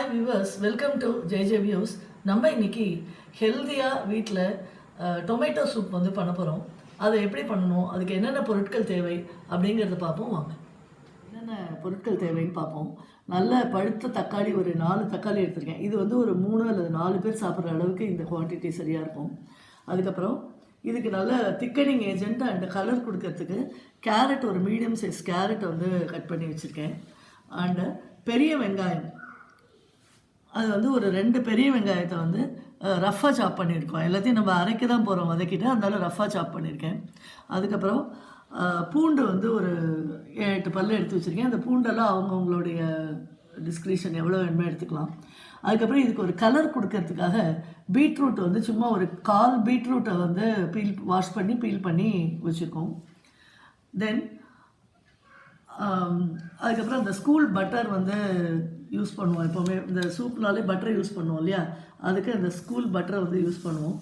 Hi viewers, welcome to J views. நம்ம இன்னைக்கு ஹெல்த்தியாக வீட்டில் டொமேட்டோ சூப் வந்து பண்ண போகிறோம். அதை எப்படி பண்ணணும், அதுக்கு என்னென்ன பொருட்கள் தேவை அப்படிங்கிறத பார்ப்போம் வாங்க. என்னென்ன பொருட்கள் தேவைன்னு பார்ப்போம். நல்ல பழுத்த தக்காளி ஒரு 4 தக்காளி எடுத்திருக்கேன். இது வந்து ஒரு 3 அல்லது 4 பேர் சாப்பிட்ற அளவுக்கு இந்த குவான்டிட்டி சரியாக இருக்கும். அதுக்கப்புறம் இதுக்கு நல்ல திக்கனிங் ஏஜென்ட் அண்ட் கலர் கொடுக்கறதுக்கு கேரட், ஒரு மீடியம் சைஸ் கேரட் வந்து கட் பண்ணி வச்சுருக்கேன். அண்டு பெரிய வெங்காயம், அது வந்து ஒரு 2 பெரிய வெங்காயத்தை வந்து ரஃப்பாக சாப் பண்ணியிருக்கோம். எல்லாத்தையும் நம்ம அரைக்க தான் போகிறோம் வதக்கிட்டு, அதனால ரஃப்பாக சாப் பண்ணியிருக்கேன். அதுக்கப்புறம் பூண்டு வந்து ஒரு 7-8 பல்லு எடுத்து வச்சுருக்கேன். அந்த பூண்டெல்லாம் அவங்கவுங்களுடைய டிஸ்கிரிப்ஷன் எவ்வளோ வேணுமோ எடுத்துக்கலாம். அதுக்கப்புறம் இதுக்கு ஒரு கலர் கொடுக்கறதுக்காக பீட்ரூட் வந்து சும்மா ஒரு 1/4 பீட்ரூட்டை வந்து வாஷ் பண்ணி பீல் பண்ணி வச்சுருக்கோம். தென் அதுக்கப்புறம் அந்த ஸ்கூல் பட்டர் வந்து யூஸ் பண்ணுவோம். எப்போவுமே இந்த சூப்னாலே பட்டரை யூஸ் பண்ணுவோம் இல்லையா, அதுக்கு அந்த ஸ்கூல் பட்டரை வந்து யூஸ் பண்ணுவோம்.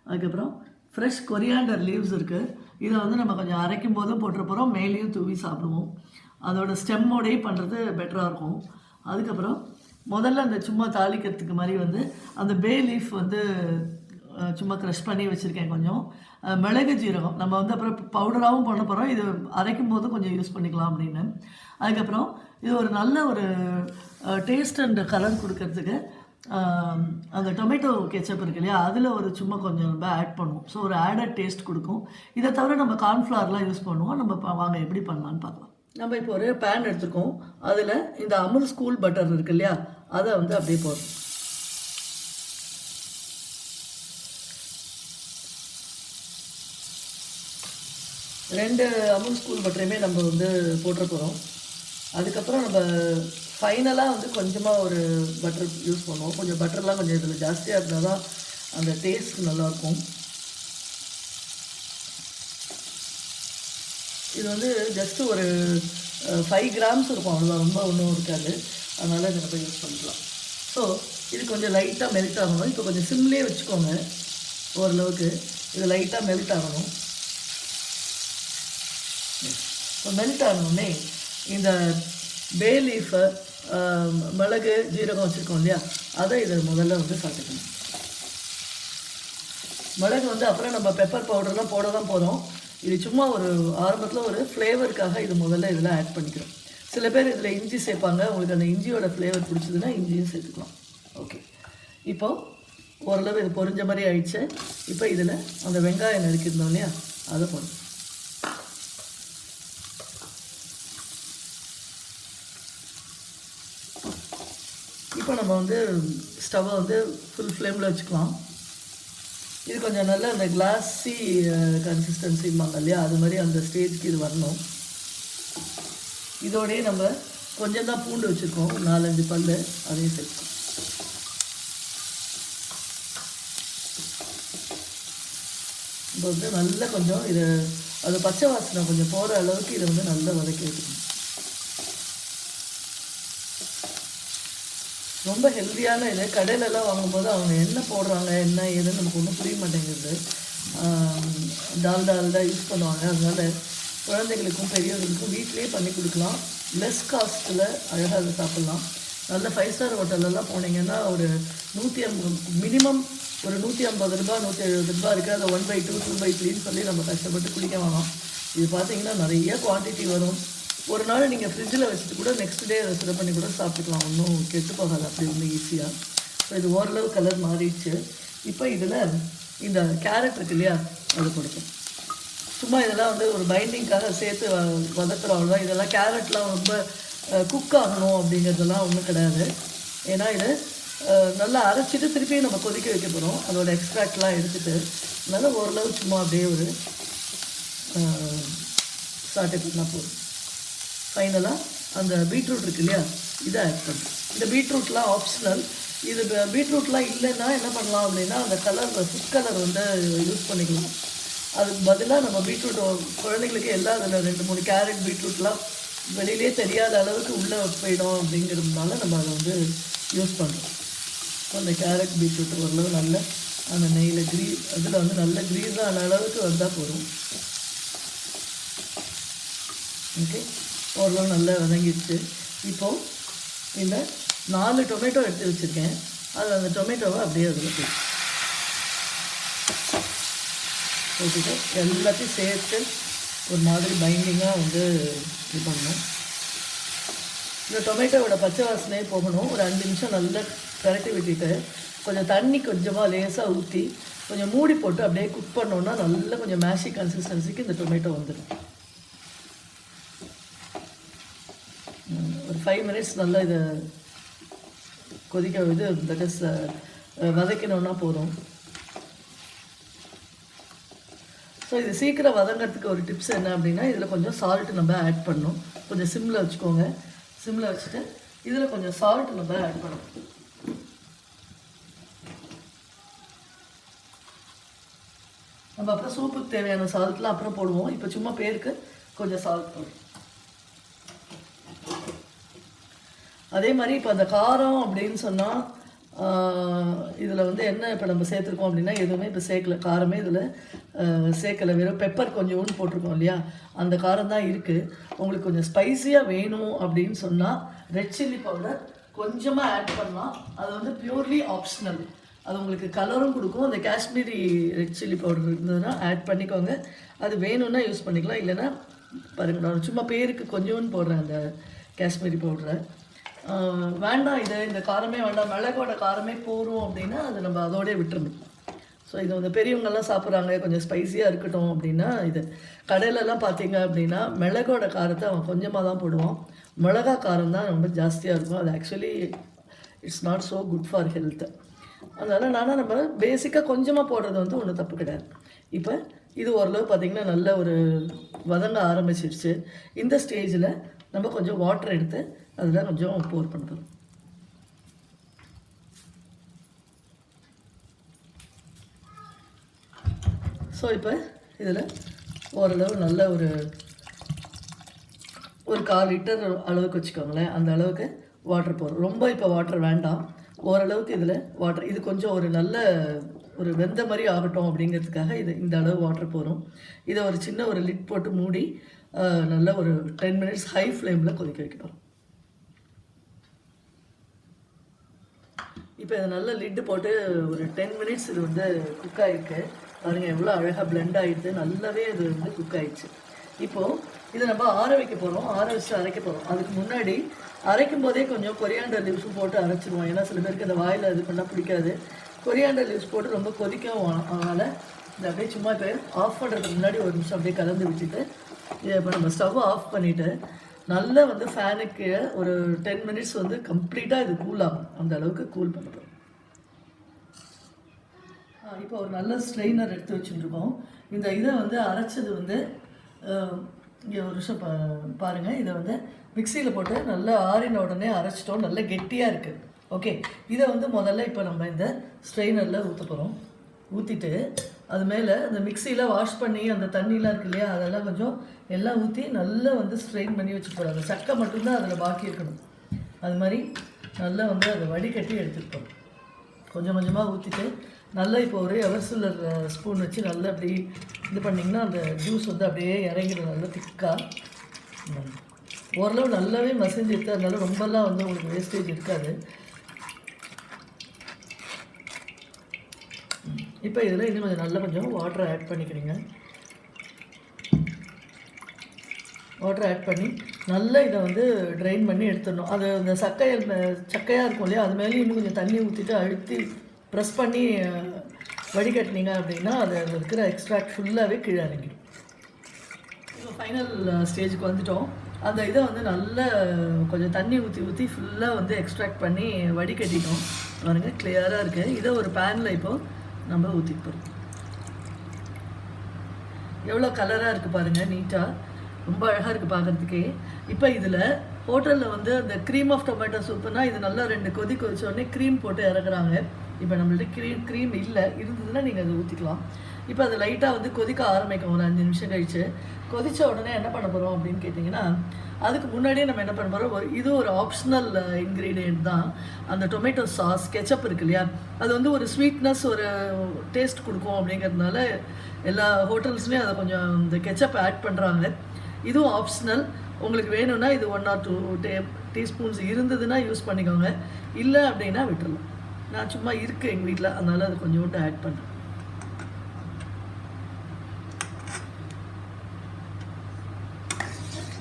அதுக்கப்புறம் ஃப்ரெஷ் கொரியாண்டர் லீவ்ஸ் இருக்குது. இதை வந்து நம்ம கொஞ்சம் அரைக்கும் போதும் போட்டுற போகிறோம், மேலேயும் தூவி சாப்பிடுவோம். அதோட ஸ்டெம்மோடையே பண்ணுறது பெட்டராக இருக்கும். அதுக்கப்புறம் முதல்ல அந்த சும்மா தாளிக்கிறதுக்கு மாதிரி வந்து அந்த பே லீஃப் வந்து சும்மா க்ரஷ் பண்ணி வச்சுருக்கேன். கொஞ்சம் மிளகு ஜீரகம் நம்ம வந்து அப்புறம் பவுடராகவும் பண்ண போகிறோம், இது அரைக்கும் போது கொஞ்சம் யூஸ் பண்ணிக்கலாம் அப்படின்னு. அதுக்கப்புறம் இது ஒரு நல்ல ஒரு டேஸ்ட் அண்ட் கலர் கொடுக்கறதுக்கு அந்த டொமேட்டோ கெச்சப் இருக்கு இல்லையா, அதில் ஒரு சும்மா கொஞ்சம் நம்ம ஆட் பண்ணுவோம். ஸோ ஒரு ஆடட் டேஸ்ட் கொடுக்கும். இதை தவிர நம்ம கார்ன்ஃப்ளவர்லாம் யூஸ் பண்ணுவோம். நம்ம வாங்க எப்படி பண்ணலான்னு பார்க்கலாம். நம்ம இப்போ ஒரு பேன் எடுத்துருக்கோம். அதில் இந்த அமுல் ஸ்கூல் பட்டர் இருக்கு இல்லையா, அதை வந்து அப்படியே போடுறோம். ரெண்டு அமுல் ஸ்கூல் பட்டரையுமே நம்ம வந்து போட்டுற போகிறோம். அதுக்கப்புறம் நம்ம ஃபைனலாக வந்து கொஞ்சமாக ஒரு பட்டர் யூஸ் பண்ணுவோம். கொஞ்சம் பட்டர்லாம் கொஞ்சம் இதில் ஜாஸ்தியாக இருந்தால் தான் அந்த டேஸ்ட் நல்லாயிருக்கும். இது வந்து ஜஸ்ட்டு ஒரு 5 கிராம்ஸ் இருக்கும், அவ்வளோதான், ரொம்ப ஒன்றும் இருக்காது. அதனால் இதை நம்ம யூஸ் பண்ணிக்கலாம். ஸோ இது கொஞ்சம் லைட்டாக மெல்ட் ஆகணும். இப்போ கொஞ்சம் சிம்லேயே வச்சுக்கோங்க. ஓரளவுக்கு இது லைட்டாக மெல்ட் ஆகணும். இப்போ மெல்ட் ஆகணுன்னே இந்த பே லீஃபை, மிளகு ஜீரகம் வச்சுருக்கோம் இல்லையா, அதை இதை முதல்ல வந்து சாப்பிட்டுக்கணும். மிளகு வந்து அப்புறம் நம்ம பெப்பர் பவுடர்லாம் போட தான் போகிறோம். இது சும்மா ஒரு ஆரம்பத்தில் ஒரு ஃப்ளேவருக்காக இது முதல்ல இதில் ஆட் பண்ணிக்கிறோம். சில பேர் இதில் இஞ்சி சேர்ப்பாங்க. உங்களுக்கு அந்த இஞ்சியோட ஃப்ளேவர் பிடிச்சதுன்னா இஞ்சியும் சேர்த்துக்கலாம். ஓகே, இப்போது ஓரளவு இது பொரிஞ்ச மாதிரி ஆயிடுச்சு. இப்போ இதில் அந்த வெங்காயம் நறுக்கிருந்தோம் இல்லையா, அதை போடணும். இப்போ நம்ம வந்து ஸ்டவ்வை வந்து ஃபுல் ஃப்ளேமில் வச்சுக்கலாம். இது கொஞ்சம் நல்லா அந்த கிளாஸி கன்சிஸ்டன்சிம்பாங்க இல்லையா, அது மாதிரி அந்த ஸ்டேஜ்க்கு இது வரணும். இதோடையே நம்ம கொஞ்சம் தான் பூண்டு வச்சுருக்கோம், 4-5 பல், அதையும் சேர்த்துக்கோம். இப்போ வந்து நல்லா கொஞ்சம் இது அது பச்சை வாசனை கொஞ்சம் போகிற அளவுக்கு இதை வந்து நல்லா வதக்கி வச்சுக்கணும். ரொம்ப ஹெல்த்தியான இது. கடையிலலாம் வாங்கும்போது அவங்க என்ன போடுறாங்க என்ன ஏதுன்னு நமக்கு ஒன்றும் புரிய மாட்டேங்குது. டால்டா யூஸ் பண்ணுவாங்க. அதனால் குழந்தைங்களுக்கும் பெரியவர்களுக்கும் வீட்டிலே பண்ணி கொடுக்கலாம். லெஸ் காஸ்ட்டில் அழகாக அதை சாப்பிட்லாம். நல்ல 5 ஸ்டார் ஹோட்டலெல்லாம் போனீங்கன்னா ஒரு 150, மினிமம் ஒரு 150 ரூபா 170 ரூபா இருக்குது. அதை 1/2 2/3ன்னு சொல்லி நம்ம கஷ்டப்பட்டு குடிக்க வேணாம். இது பார்த்திங்கன்னா நிறைய குவான்டிட்டி வரும். ஒரு நாள் நீங்கள் ஃப்ரிட்ஜில் வச்சுட்டு கூட நெக்ஸ்ட் டே அதை சுட பண்ணி கூட சாப்பிட்டுக்கலாம். ஒன்றும் கெட்டு போகாது, அப்படி ஒன்று ஈஸியாக. ஸோ இது ஓரளவு கலர் மாறிடுச்சு. இப்போ இதில் இந்த கேரட் இருக்கு இல்லையா, அது கொடுக்கும். சும்மா இதெல்லாம் வந்து ஒரு பைண்டிங்காக சேர்த்து வதக்குறோம், அவ்வளோதான். இதெல்லாம் கேரட்லாம் ரொம்ப குக் ஆகணும் அப்படிங்கிறதெல்லாம் ஒன்றும் கிடையாது. ஏன்னா இது நல்லா அரைச்சிட்டு திருப்பியும் நம்ம கொதிக்க வைக்க போகிறோம். அதோட எக்ஸ்ட்ராக்ட்லாம் எடுத்துகிட்டு அதனால் ஓரளவு சும்மா அப்படியே ஒரு சாட்டை பண்ணால் போதும். ஃபைனலாக அந்த பீட்ரூட் இருக்குது இல்லையா, இதை ஆட் பண்ணுறோம். இந்த பீட்ரூட்லாம் ஆப்ஷனல். இது பீட்ரூட்லாம் இல்லைன்னா என்ன பண்ணலாம் அப்படின்னா, அந்த கலர் ஃபுட் கலர் வந்து யூஸ் பண்ணிக்கலாம். அதுக்கு பதிலாக நம்ம பீட்ரூட் குழந்தைங்களுக்கு எல்லாம் அதில் 2-3 கேரட் பீட்ரூட்லாம் வெளியிலே தெரியாத அளவுக்கு உள்ளே போயிடும் அப்படிங்கிறதுனால நம்ம அதை வந்து யூஸ் பண்ணுறோம். அந்த கேரட் பீட்ரூட் ஓரளவு நல்ல அந்த நெய்யில் அதில் வந்து நல்ல க்ரீஸான அளவுக்கு வந்தால் போதும். ஓகே, ஓரளவு நல்லா வதங்கிடுச்சு. இப்போது இந்த 4 டொமேட்டோ எடுத்து வச்சுருக்கேன். அதில் அந்த டொமேட்டோவை அப்படியே அதில் போட்டுட்டு எல்லாத்தையும் சேர்த்து ஒரு மாதிரி பைண்டிங்காக வந்து இது பண்ணணும். இந்த டொமேட்டோவோட பச்சை வாசனையே போகணும். ஒரு 5 நிமிஷம் நல்லா கரட்டி விட்டுட்டு கொஞ்சம் தண்ணி கொஞ்சமாக லேசாக ஊற்றி கொஞ்சம் மூடி போட்டு அப்படியே குக் பண்ணோன்னா நல்லா கொஞ்சம் மேஷி கன்சிஸ்டன்சிக்கு இந்த டொமேட்டோ வந்துடும். ஒரு 5 மினிட்ஸ் நல்லா இதை கொதிக்க தட் இஸ் வதக்கணுன்னா போதும். ஸோ இது சீக்கிரம் வதங்கிறதுக்கு ஒரு டிப்ஸ் என்ன அப்படின்னா, இதில் கொஞ்சம் சால்ட்டு நம்ம ஆட் பண்ணணும். கொஞ்சம் சிம்மில் வச்சுக்கோங்க. சிம்மில் வச்சுட்டு இதில் கொஞ்சம் சால்ட் நம்ம ஆட் பண்ணணும். நம்ம அப்புறம் சூப்புக்கு தேவையான சால்ட்லாம் அப்புறம் போடுவோம். இப்போ சும்மா பேருக்கு கொஞ்சம் சால்ட் போடுவோம். அதே மாதிரி இப்போ அந்த காரம் அப்படின்னு சொன்னால் இதில் வந்து என்ன இப்போ நம்ம சேர்த்துருக்கோம் அப்படின்னா, எதுவுமே இப்போ சேர்க்கல, காரமே இதில் சேர்க்கலை. வெறும் பெப்பர் கொஞ்சோன்னு போட்டிருக்கோம் இல்லையா, அந்த காரம் தான் இருக்குது. உங்களுக்கு கொஞ்சம் ஸ்பைஸியாக வேணும் அப்படின்னு சொன்னால் ரெட் சில்லி பவுடர் கொஞ்சமாக ஆட் பண்ணலாம். அது வந்து பியூர்லி ஆப்ஷனல். அது உங்களுக்கு கலரும் கொடுக்கும். அந்த காஷ்மீரி ரெட் சில்லி பவுடர் இருந்ததுன்னா ஆட் பண்ணிக்கோங்க. அது வேணும்னா யூஸ் பண்ணிக்கலாம். இல்லைன்னா பாருங்கள், நான் சும்மா பேருக்கு கொஞ்சோன்னு போடுறேன் அந்த காஷ்மீரி பவுடரை. வேண்டாம், இந்த காரமே வேண்டாம், மிளகோட காரமே போகிறோம் அப்படின்னா அது நம்ம அதோடய விட்டுறணும். ஸோ இது வந்து பெரியவங்கெல்லாம் சாப்பிட்றாங்க, கொஞ்சம் ஸ்பைஸியாக இருக்கட்டும் அப்படின்னா, இது கடையிலலாம் பார்த்தீங்க அப்படின்னா மிளகோட காரத்தை அவன் கொஞ்சமாக தான் போடுவான். மிளகா காரம் தான் ரொம்ப ஜாஸ்தியாக இருக்கும். அது actually it's not so good for health. அதனால் நம்ம பேசிக்காக கொஞ்சமாக போடுறது வந்து ஒன்றும் தப்பு கிடையாது. இப்போ இது ஓரளவு பார்த்திங்கன்னா நல்ல ஒரு வதங்க ஆரம்பிச்சிருச்சு. இந்த ஸ்டேஜில் நம்ம கொஞ்சம் வாட்டர் எடுத்து அதில் கொஞ்சம் போர் பண்ணுறோம். ஸோ இப்போ இதில் ஓரளவு நல்ல ஒரு 1/4 லிட்டர் அளவுக்கு வச்சுக்கோங்களேன். அந்த அளவுக்கு வாட்டர் போடுறோம். ரொம்ப இப்போ வாட்டர் வேண்டாம், ஓரளவுக்கு இதில் வாட்டர். இது கொஞ்சம் ஒரு நல்ல ஒரு வெந்த மாதிரி ஆகட்டும் அப்படிங்கிறதுக்காக இந்த அளவு வாட்டர் போகிறோம். இதை ஒரு சின்ன ஒரு லிட் போட்டு மூடி நல்ல ஒரு 10 மினிட்ஸ் ஹை ஃப்ளேமில் கொதிக்க வைக்கணும். இப்போ இதை நல்ல லிட்டு போட்டு ஒரு 10 மினிட்ஸ் இது வந்து குக் ஆகிருக்கு. பாருங்கள் எவ்வளோ அழகாக பிளெண்ட் ஆகிடுது, நல்லாவே இது வந்து குக் ஆகிடுச்சு. இப்போது இதை நம்ம ஆற வைக்க போகிறோம், ஆற வச்சு அரைக்க போகிறோம். அதுக்கு முன்னாடி அரைக்கும் போதே கொஞ்சம் கொரியாண்டர் லீவ்ஸும் போட்டு அரைச்சிடுவோம். ஏன்னா சில பேருக்கு அந்த வாயில் இது பண்ணால் பிடிக்காது. கொரியாண்டர் லீவ்ஸ் போட்டு ரொம்ப கொதிக்கவும், அதனால் இந்த அப்படியே சும்மா இப்போ ஆஃப் பண்ணுறதுக்கு முன்னாடி ஒரு நிமிஷம் அப்படியே கலந்து விட்டுட்டு இதை இப்போ நம்ம ஸ்டவ்வை ஆஃப் பண்ணிவிட்டு நல்லா வந்து ஃபேனுக்கு ஒரு 10 மினிட்ஸ் வந்து கம்ப்ளீட்டாக இது கூல் ஆகும். அந்த அளவுக்கு கூல் பண்ணுறோம். இப்போ ஒரு நல்ல ஸ்ட்ரெயினர் எடுத்து வச்சுருக்கோம். இந்த இதை வந்து அரைச்சது வந்து இங்கே ஒரு நிமிஷம் பாருங்கள். இதை வந்து மிக்சியில் போட்டு நல்லா ஆறின உடனே அரைச்சிட்டோம். நல்லா கெட்டியாக இருக்குது. ஓகே, இதை வந்து முதல்ல இப்போ நம்ம இந்த ஸ்ட்ரெயினரில் ஊற்ற போகிறோம். ஊற்றிட்டு அது மேலே அந்த மிக்சியில் வாஷ் பண்ணி அந்த தண்ணிலாம் இருக்கு இல்லையா, அதெல்லாம் கொஞ்சம் எல்லாம் ஊற்றி நல்லா வந்து ஸ்ட்ரெயின் பண்ணி வச்சுட்டு போகிறாங்க. சக்கை மட்டும்தான் அதில் பாக்கி இருக்கணும். அது மாதிரி நல்லா வந்து அதை வடிகட்டி எடுத்துக்கிட்டோம். கொஞ்சம் கொஞ்சமாக ஊற்றிட்டு நல்லா இப்போ ஒரு எவர்சிலர் ஸ்பூன் வச்சு நல்லா அப்படி இது பண்ணிங்கன்னா அந்த ஜூஸ் வந்து அப்படியே இறங்கிடும் நல்லா திக்காக. ஓரளவு நல்லாவே மசிஞ்சு எடுத்து, அதனால ரொம்பலாம் வந்து உங்களுக்கு வேஸ்டேஜ் இருக்காது. இப்போ இதில் இன்னும் கொஞ்சம் நல்லா கொஞ்சம் வாட்டரை ஆட் பண்ணிக்கிறீங்க. வாட்டர் ஆட் பண்ணி நல்லா இதை வந்து ட்ரைன் பண்ணி எடுத்துடணும். அது அந்த சக்கையாக இருக்கும் இல்லையா, அது மேலே இன்னும் கொஞ்சம் தண்ணி ஊற்றிட்டு அழுத்தி ப்ரெஸ் பண்ணி வடிகட்டினீங்க அப்படின்னா அது இருக்கிற எக்ஸ்ட்ராக்ட் ஃபுல்லாகவே கீழே இறங்கிடும். இப்போ ஃபைனல் ஸ்டேஜுக்கு வந்துவிட்டோம். அந்த இதை வந்து நல்லா கொஞ்சம் தண்ணி ஊற்றி ஃபுல்லாக வந்து எக்ஸ்ட்ராக்ட் பண்ணி வடிகட்டிட்டோம். பாருங்கள் கிளியராக இருக்குது. இதை ஒரு பேனில் இப்போது நம்ம ஊற்றிட்டு போகிறோம். எவ்வளோ கலராக இருக்குது பாருங்கள், நீட்டாக ரொம்ப அழகாக இருக்குது பார்க்குறதுக்கே. இப்போ இதில் ஹோட்டலில் வந்து அந்த க்ரீம் ஆஃப் டொமேட்டோ சூப்புனால் இது நல்லா 2 கொதி கொதிச்சோடனே க்ரீம் போட்டு இறக்குறாங்க. இப்போ நம்மள்ட்ட க்ரீம் இல்லை, இருந்ததுன்னா நீங்கள் அதை ஊற்றிக்கலாம். இப்போ அது லைட்டாக வந்து கொதிக்க ஆரம்பிக்கும். ஒரு 5 நிமிஷம் கழித்து கொதித்த உடனே என்ன பண்ண போகிறோம் அப்படின்னு கேட்டிங்கன்னா, அதுக்கு முன்னாடியே நம்ம என்ன பண்ண போகிறோம், இது ஒரு ஆப்ஷனல் இன்க்ரீடியன்ட் தான். அந்த டொமேட்டோ சாஸ் கெச்சப் இருக்கு இல்லையா, அது வந்து ஒரு ஸ்வீட்னஸ் ஒரு டேஸ்ட் கொடுக்கும். அப்படிங்கிறதுனால எல்லா ஹோட்டல்ஸ்லேயும் அதை கொஞ்சம் இந்த கெச்சப் ஆட் பண்ணுறாங்க. இதுவும் ஆப்ஷனல். உங்களுக்கு வேணும்னா இது 1 or 2 டீஸ்பூன்ஸ் இருந்ததுன்னா யூஸ் பண்ணிக்கோங்க, இல்லை அப்படின்னா விட்டுறலாம். நான் சும்மா இருக்குது எங்கள் வீட்டில், அதனால் அது கொஞ்சோண்டு ஆட் பண்ணுறேன்.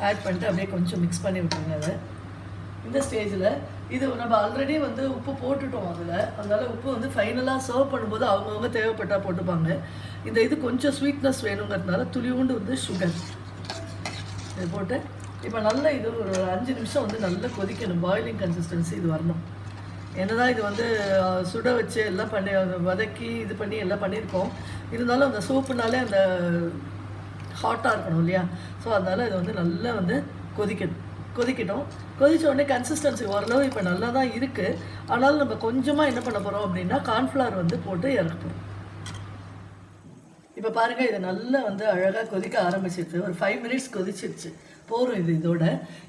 ஆட் பண்ணிட்டு அப்படியே கொஞ்சம் மிக்ஸ் பண்ணி விட்டுருங்க. அதை இந்த ஸ்டேஜில் இது நம்ம ஆல்ரெடி வந்து உப்பு போட்டுட்டோம் அதில், அதனால் உப்பு வந்து ஃபைனலாக சர்வ் பண்ணும்போது அவங்கவுங்க தேவைப்பட்டால் போட்டுப்பாங்க. இந்த இது கொஞ்சம் ஸ்வீட்னஸ் வேணுங்கிறதுனால துளிவுண்டு வந்து சுகர் இது போட்டு இப்போ நல்லா இது ஒரு 5 நிமிஷம் வந்து நல்லா கொதிக்கணும். பாயிலிங் கன்சிஸ்டன்சி இது வரணும். என்னதான் இது வந்து சுட வச்சு எல்லாம் பண்ணி வதக்கி இது பண்ணி எல்லாம் பண்ணியிருக்கோம், இருந்தாலும் அந்த சூப்புனாலே அந்த ஹாட்டாக இருக்கணும் இல்லையா? ஸோ அதனால் இது வந்து நல்லா வந்து கொதிக்கட்டும். கொதித்த உடனே கன்சிஸ்டன்சி ஓரளவு இப்போ நல்லா தான் இருக்குது. ஆனாலும் நம்ம கொஞ்சமாக என்ன பண்ண போகிறோம் அப்படின்னா கார்ன்ஃப்ளவர் வந்து போட்டு இறக்க போகிறோம். இப்போ பாருங்கள், இது நல்லா வந்து அழகாக கொதிக்க ஆரம்பிச்சிருச்சு. ஒரு 5 மினிட்ஸ் கொதிச்சிருச்சு போதும் இது இதோட.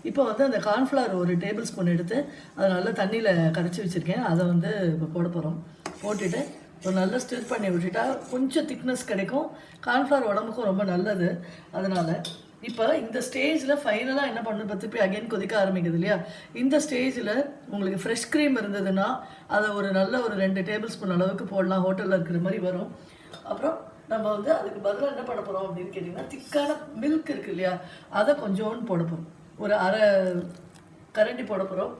இப்போ வந்து அந்த கார்ன்ஃப்ளவர் ஒரு டேபிள் ஸ்பூன் எடுத்து அதை நல்லா தண்ணியில் கரைச்சி வச்சுருக்கேன், அதை வந்து இப்போ போட போகிறோம். போட்டுட்டு ஒரு நல்லா ஸ்டிர் பண்ணி விட்டுட்டா கொஞ்சம் திக்னஸ் கிடைக்கும். கார்ன்ஃப்ளவர் உடம்புக்கும் ரொம்ப நல்லது. அதனால் இப்போ இந்த ஸ்டேஜில் ஃபைனலாக என்ன பண்ணணும், இப்போ திருப்பி அகைன் கொதிக்க ஆரம்பிக்குது இல்லையா? இந்த ஸ்டேஜில் உங்களுக்கு ஃப்ரெஷ் க்ரீம் இருந்ததுன்னா அதை ஒரு நல்ல ஒரு 2 டேபிள் ஸ்பூன் அளவுக்கு போடலாம், ஹோட்டலில் இருக்கிற மாதிரி வரும். அப்புறம் நம்ம வந்து அதுக்கு பதிலாக என்ன பண்ண போகிறோம் அப்படின்னு கேட்டிங்கன்னா, திக்கான மில்க் இருக்குது இல்லையா, அதை கொஞ்சோன்னு போட போகிறோம். ஒரு அரை கரண்டி போட போகிறோம்.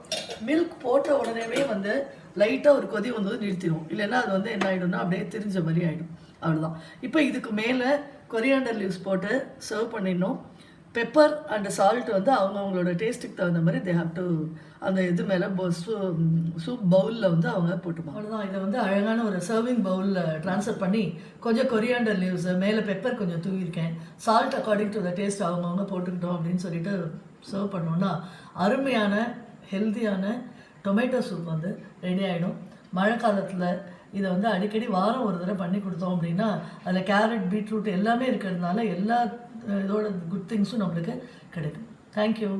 மில்க் போட்ட உடனேவே வந்து லைட்டாக ஒரு கொதி வந்து நிறுத்திடும், இல்லைன்னா அது வந்து என்ன ஆகிடும்னா அப்படியே திரிஞ்ச மாதிரி ஆகிடும். அவ்வளோதான். இப்போ இதுக்கு மேலே கொரியாண்டர் லீவ்ஸ் போட்டு சர்வ் பண்ணிடணும். பெப்பர் அண்ட் சால்ட் வந்து அவங்கவுங்களோட டேஸ்ட்டுக்கு தகுந்த மாதிரி தே ஹாவ் டு அந்த இது மேலே சூப் பவுலில் வந்து அவங்க போட்டுப்பாங்க. அவ்வளோதான். இதை வந்து அழகான ஒரு சர்விங் பவுலில் ட்ரான்ஸ்ஃபர் பண்ணி கொஞ்சம் கொரியாண்டர் லீவ்ஸ் மேலே பெப்பர் கொஞ்சம் தூவிருக்கேன், salt according to the taste அவங்கவுங்க போட்டுக்கிட்டோம் அப்படின்னு சொல்லிட்டு சர்வ் பண்ணோன்னா அருமையான ஹெல்த்தியான டொமேட்டோ சூப் வந்து ரெடி ஆகிடும். மழை காலத்தில் இதை வந்து அடிக்கடி வாரம் ஒரு தடவை பண்ணி கொடுத்தோம் அப்படின்னா அதில் கேரட், பீட்ரூட் எல்லாமே இருக்கிறதுனால எல்லா இதோட குட் திங்ஸும் நம்மளுக்கு கிடைக்கும். தேங்க்யூ.